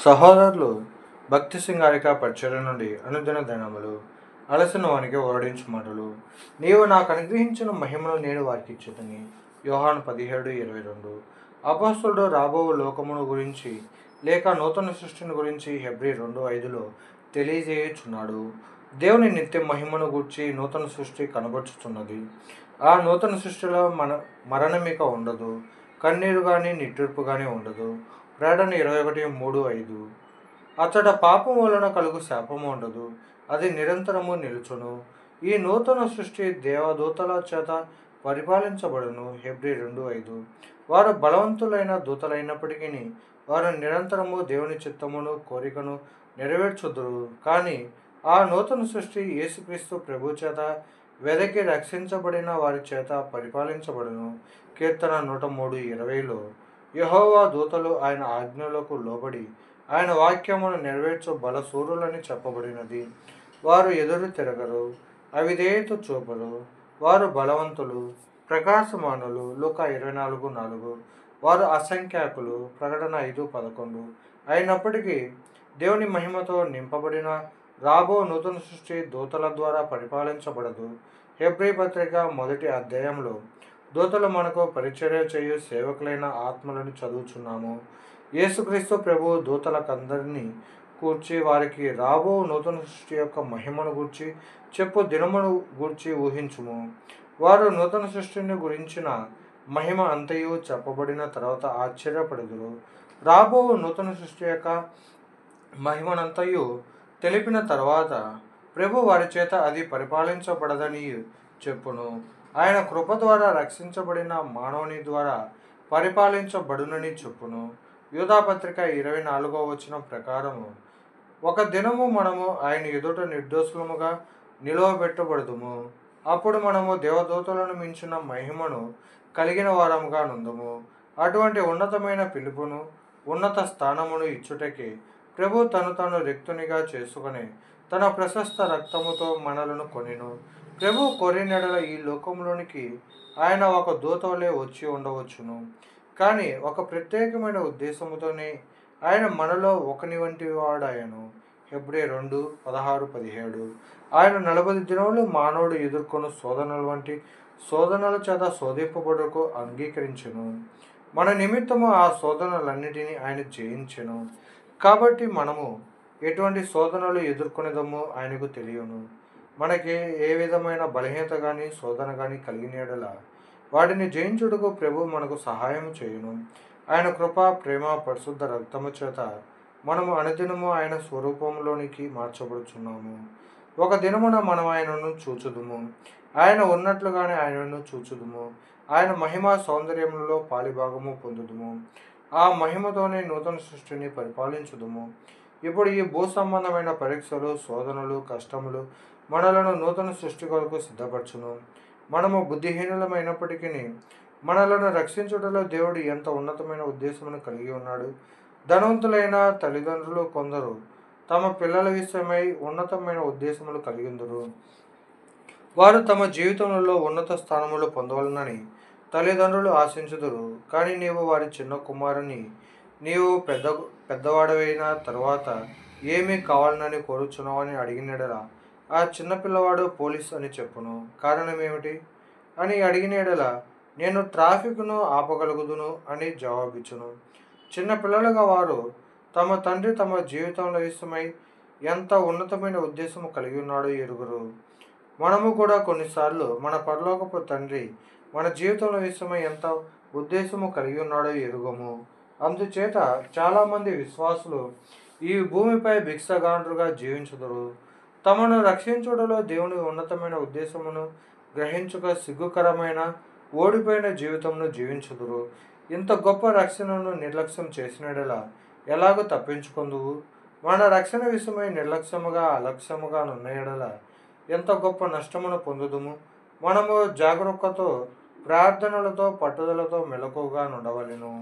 సహోదరులు, భక్తి సింగారిక పరిచర్య నుండి అనుదిన ధనములు అలసిన వానికి ఓరడించు మాటలు. నీవు నాకు అనుగ్రహించిన మహిమను నేను వారికి ఇచ్చేదని. యోహాను 17:22. అపోస్తలుడు రాబో లోకమును గురించి లేక నూతన సృష్టిని గురించి హెబ్రీ 2:5లో తెలియజేయుచున్నాడు. దేవుని నిత్య మహిమను గూర్చి నూతన సృష్టి కనబరుచుతున్నది. ఆ నూతన సృష్టిలో మరణమిక ఉండదు, కన్నీరు కానీ నిట్టూర్పు కానీ ఉండదు. ప్రకటన 21:3-5. అతడ పాపం వలన కలుగు శాపము ఉండదు, అది నిరంతరము నిలుచును. ఈ నూతన సృష్టి దేవదూతల చేత పరిపాలించబడును. హెబ్రీ 2:5. వారు బలవంతులైన దూతలైనప్పటికీ వారు నిరంతరము దేవుని చిత్తమును కోరికను నెరవేర్చుదురు. కానీ ఆ నూతన సృష్టి యేసుక్రీస్తు ప్రభు చేత వెదకి రక్షించబడిన వారి చేత పరిపాలించబడును. కీర్తన 103:20లో యెహోవా దూతలు ఆయన ఆజ్ఞలకు లోబడి ఆయన వాక్యమును నెరవేర్చు బలశూరులని చెప్పబడినది. వారు ఎదురు తిరగరు, అవిధేయత చూపరు. వారు బలవంతులు, ప్రకాశమానులు. లూకా 24:4. వారు అసంఖ్యాకులు. ప్రకటన 5:11. అయినప్పటికీ దేవుని మహిమతో నింపబడిన రాబో నూతన సృష్టి దూతల ద్వారా పరిపాలించబడదు. హెబ్రీ పత్రిక 1 అధ్యాయంలో దూతలు మనకు పరిచర్య చేయు సేవకులైన ఆత్మలను చదువుచున్నాము. యేసుక్రీస్తు ప్రభు దూతలకందరినీ కూర్చి వారికి రాబో నూతన సృష్టి యొక్క మహిమను గూర్చి చెప్పు దినమును గూర్చి ఊహించుము. వారు నూతన సృష్టిని గురించిన మహిమ అంతయు చెప్పబడిన తర్వాత ఆశ్చర్యపడుదురు. రాబో నూతన సృష్టి యొక్క మహిమనంతయు తెలిపిన తర్వాత ప్రభు వారి చేత అది పరిపాలించబడదని చెప్పును. ఆయన కృప ద్వారా రక్షించబడిన మానవుని ద్వారా పరిపాలించబడునని చెప్పును. యూదాపత్రిక 24వ ప్రకారము ఒక దినము మనము ఆయన ఎదుట నిర్దోషులముగా నిలువబెట్టబడుదుము. అప్పుడు మనము దేవదూతలను మించిన మహిమను కలిగిన వారముగా నుందుము. అటువంటి ఉన్నతమైన పిలుపును ఉన్నత స్థానమును ఇచ్చుటకి ప్రభు తను రిక్తునిగా చేసుకుని తన ప్రశస్త రక్తముతో మనలను కొనెను. ప్రభు కోరినెడల ఈ లోకంలోనికి ఆయన ఒక దూత వలె వచ్చి ఉండవచ్చును. కానీ ఒక ప్రత్యేకమైన ఉద్దేశముతోనే ఆయన మనలో ఒకని వంటి వాడాయను. హెబ్రీ 2:16-17. ఆయన 40 దినములు మానవుడు ఎదుర్కొన్న శోధనల వంటి శోధనల చేత శోధింపబడుటకు అంగీకరించెను. మన నిమిత్తము ఆ శోధనలన్నిటినీ ఆయన జయించెను. కాబట్టి మనము ఎటువంటి శోధనలు ఎదుర్కొనేదమో ఆయనకు తెలియను. మనకి ఏ విధమైన బలహీనత కానీ శోధన కానీ కలిగిన యెడల వాటిని జయించుటకు ప్రభు మనకు సహాయం చేయును. ఆయన కృప, ప్రేమ, పరిశుద్ధ రక్తము చేత మనము అనుదినము ఆయన స్వరూపంలోనికి మార్చబడుచున్నాము. ఒక దినమున మనం ఆయనను చూచుదుము, ఆయన ఉన్నట్లుగానే ఆయనను చూచుదుము. ఆయన మహిమ సౌందర్యములలో పాలిభాగము పొందుదుము. ఆ మహిమతోనే నూతన సృష్టిని పరిపాలించుదుము. ఇప్పుడు ఈ భూ సంబంధమైన పరీక్షలు, శోధనలు, కష్టములు మనలను నూతన సృష్టి కొరకు సిద్ధపరచును. మనము బుద్ధిహీనులమైనప్పటికీ మనలను రక్షించుటలో దేవుడు ఎంత ఉన్నతమైన ఉద్దేశమును కలిగి ఉన్నాడు. ధనవంతులైన తల్లిదండ్రులు కొందరు తమ పిల్లల విషయమై ఉన్నతమైన ఉద్దేశములు కలిగిందురు. వారు తమ జీవితంలో ఉన్నత స్థానములు పొందవలనని తల్లిదండ్రులు ఆశించుదురు. కానీ నీవు వారి చిన్న కుమారుని నీవు పెద్దవాడవైన తర్వాత ఏమీ కావాలనని కోరుచున్నావని అడిగినడల ఆ చిన్నపిల్లవాడు పోలీస్ అని చెప్పును. కారణం ఏమిటి అని అడిగిన యెడల నేను ట్రాఫిక్ను ఆపగలుగుదును అని జవాబిచ్చును. చిన్నపిల్లలుగా వారు తమ తండ్రి తమ జీవితంలో విషయమై ఎంత ఉన్నతమైన ఉద్దేశము కలిగి ఉన్నాడో ఎరుగురు. మనము కూడా కొన్నిసార్లు మన పరలోకపు తండ్రి మన జీవితంలో విషయమై ఎంత ఉద్దేశము కలిగి ఉన్నాడో ఎరుగము. అందుచేత చాలామంది విశ్వాసులు ఈ భూమిపై భిక్షగాండ్రుగా జీవించుదురు. తమను రక్షించుటలో దేవుని ఉన్నతమైన ఉద్దేశమును గ్రహించుక సిగ్గుకరమైన ఓడిపోయిన జీవితమును జీవించుదురు. ఇంత గొప్ప రక్షణను నిర్లక్ష్యం చేసినడలా ఎలాగో తప్పించుకుందువు? మన రక్షణ విషయమై నిర్లక్ష్యముగా అలక్ష్యముగా నున్నయడల ఎంత గొప్ప నష్టమును పొందుదుము. మనము జాగరూకతో ప్రార్థనలతో పట్టుదలతో మెలకువగా నుండవలెను.